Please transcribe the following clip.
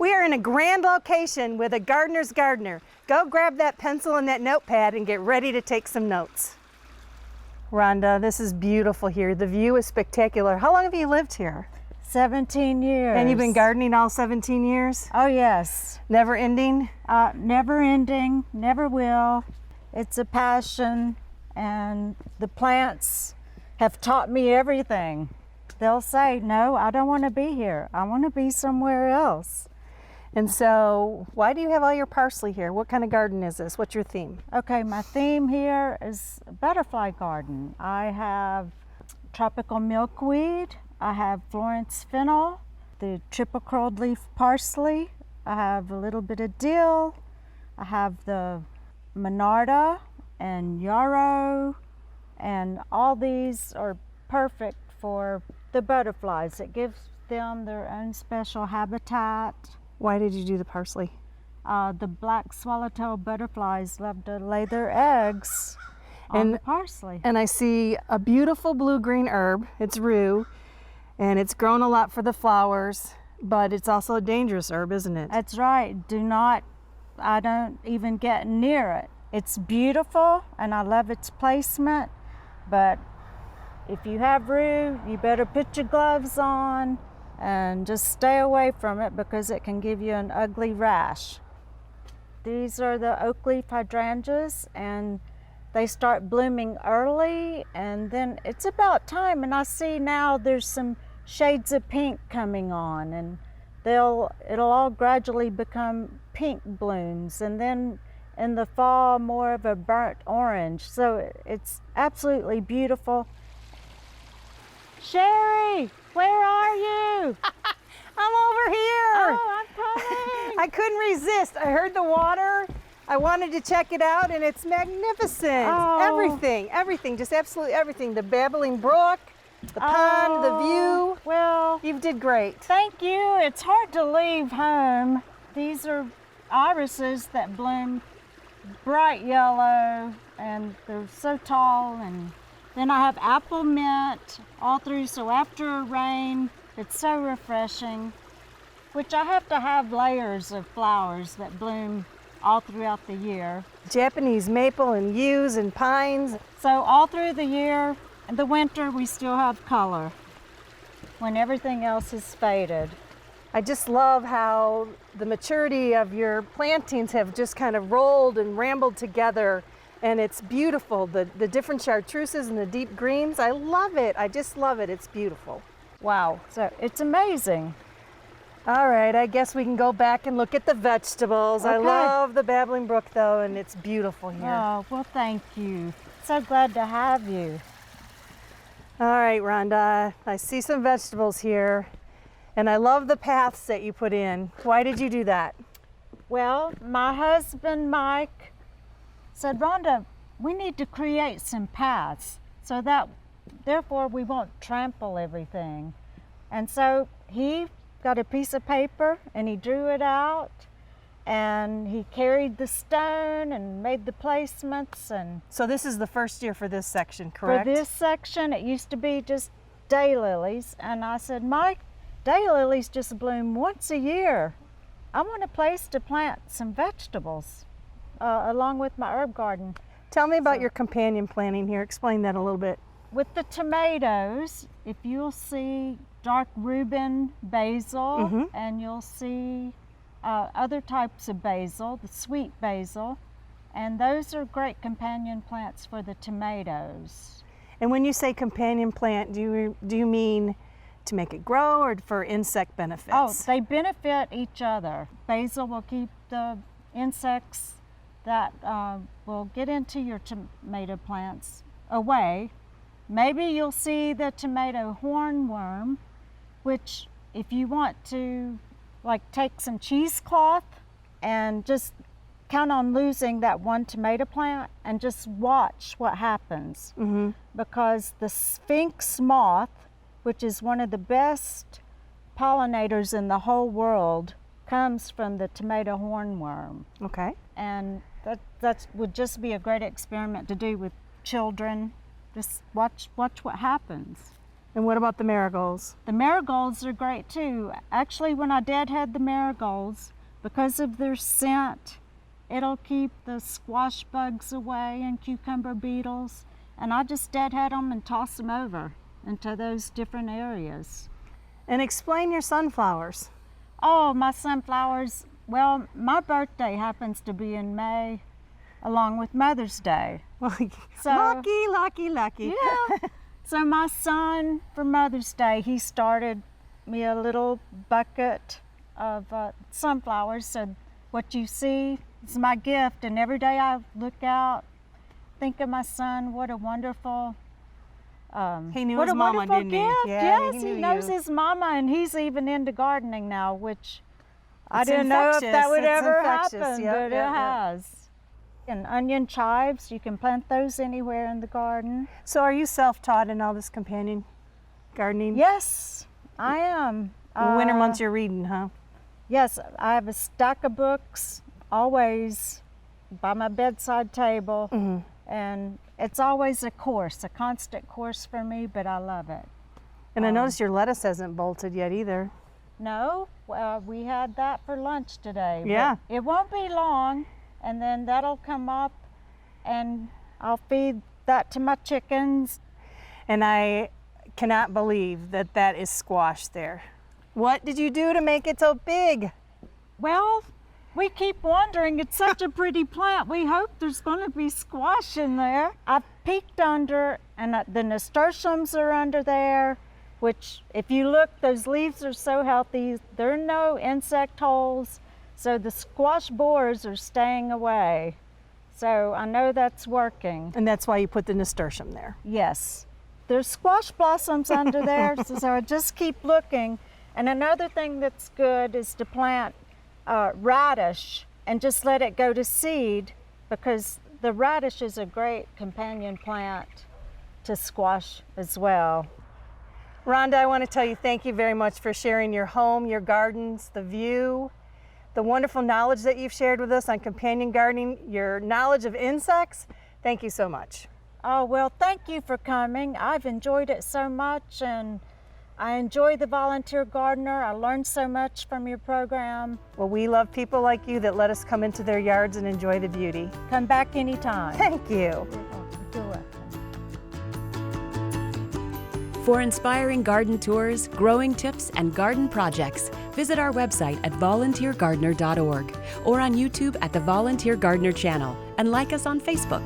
We are in a grand location with a gardener's gardener. Go grab that pencil and that notepad and get ready to take some notes. Rhonda, this is beautiful here. The view is spectacular. How long have you lived here? 17 years. And you've been gardening all 17 years? Oh, yes. Never ending? Never ending, never will. It's a passion, and the plants have taught me everything. They'll say, no, I don't want to be here. I want to be somewhere else. And so, why do you have all your parsley here? What kind of garden is this? What's your theme? Okay, my theme here is a butterfly garden. I have tropical milkweed. I have Florence fennel, the triple curled leaf parsley. I have a little bit of dill. I have the monarda and yarrow, and all these are perfect for the butterflies. It gives them their own special habitat. Why did you do the parsley? The black swallowtail butterflies love to lay their eggs on the parsley. And I see a beautiful blue-green herb. It's rue, and it's grown a lot for the flowers, but it's also a dangerous herb, isn't it? That's right. I don't even get near it. It's beautiful, and I love its placement, but if you have rue, you better put your gloves on and just stay away from it because it can give you an ugly rash. These are the oak leaf hydrangeas, and they start blooming early, and then it's about time, and I see now there's some shades of pink coming on, and it'll all gradually become pink blooms, and then in the fall more of a burnt orange. So it's absolutely beautiful. Sherry, where are you? I'm over here. Oh, I'm coming. I couldn't resist. I heard the water. I wanted to check it out, and it's magnificent. Oh. Everything, just absolutely everything. The babbling brook, the pond, the view. Well, You did great. thank you. It's hard to leave home. These are irises that bloom bright yellow, and they're so tall. And then I have apple mint all through, so after a rain, it's so refreshing, which I have to have layers of flowers that bloom all throughout the year. Japanese maple and yews and pines. So all through the year, in the winter, we still have color when everything else is faded. I just love how the maturity of your plantings have just kind of rolled and rambled together, and it's beautiful. The different chartreuses and the deep greens, I love it. I just love it. It's beautiful. Wow. So it's amazing. All right, I guess we can go back and look at the vegetables. I Okay. love the babbling brook though, and it's beautiful here. Oh, well, thank you. So glad to have you. All right, Rhonda, I see some vegetables here, and I love the paths that you put in. Why did you do that? Well, my husband, Mike, said, Rhonda, we need to create some paths so that therefore we won't trample everything. And so he got a piece of paper and he drew it out, and he carried the stone and made the placements. And So this is the first year for this section, correct? for this section, it used to be just daylilies. And I said, Mike, daylilies just bloom once a year. I want a place to plant some vegetables along with my herb garden. Tell me about your companion planting here. Explain that a little bit. With the tomatoes, if you'll see dark Reuben basil, and you'll see other types of basil, the sweet basil, and those are great companion plants for the tomatoes. And when you say companion plant, do you mean to make it grow or for insect benefits? Oh, they benefit each other. Basil will keep the insects that will get into your tomato plants away. Maybe you'll see the tomato hornworm, which if you want to take some cheesecloth and just count on losing that one tomato plant and just watch what happens. Because the sphinx moth, which is one of the best pollinators in the whole world, comes from the tomato hornworm. Okay. And that would just be a great experiment to do with children. Just watch what happens. And what about the marigolds? The marigolds are great too. Actually, when I deadhead the marigolds, because of their scent, it'll keep the squash bugs away and cucumber beetles. And I just deadhead them and toss them over into those different areas. And explain your sunflowers. Oh, my sunflowers, well, my birthday happens to be in May, along with Mother's Day. So, lucky. Yeah. So my son, for Mother's Day, he started me a little bucket of sunflowers. So what you see is my gift, and every day I look out, think of my son. What a wonderful, He knew what his a mama, wonderful didn't he? gift. Yeah, Yes, he he knew knows you. his mama, and he's even into gardening now, which I It's didn't know if infectious. that would It's ever infectious. happen, Yep, but yep, it has. And onion chives, you can plant those anywhere in the garden. So are you self-taught in all this companion gardening? Yes, I am. Winter months you're reading, huh? Yes, I have a stack of books always by my bedside table, and it's always a course, a constant course for me, but I love it. And I noticed your lettuce hasn't bolted yet either. No, we had that for lunch today. but Yeah. it won't be long, and then that'll come up, and I'll feed that to my chickens. And I cannot believe that that is squash there. What did you do to make it so big? Well, we keep wondering, it's such a pretty plant. We hope there's going to be squash in there. I've peeked under, and the nasturtiums are under there, which if you look, those leaves are so healthy. There are no insect holes, so the squash borers are staying away. So I know that's working. And that's why you put the nasturtium there. Yes. There's squash blossoms under there, so I just keep looking. And another thing that's good is to plant radish and just let it go to seed, because the radish is a great companion plant to squash as well. Rhonda, I want to tell you thank you very much for sharing your home, your gardens, the view, the wonderful knowledge that you've shared with us on companion gardening, your knowledge of insects. Thank you so much. Oh, well, thank you for coming. I've enjoyed it so much, and I enjoy the Volunteer Gardener. I learned so much from your program. Well, we love people like you that let us come into their yards and enjoy the beauty. Come back anytime. Thank you. You're welcome. For inspiring garden tours, growing tips, and garden projects, visit our website at volunteergardener.org or on YouTube at the Volunteer Gardener channel, and like us on Facebook.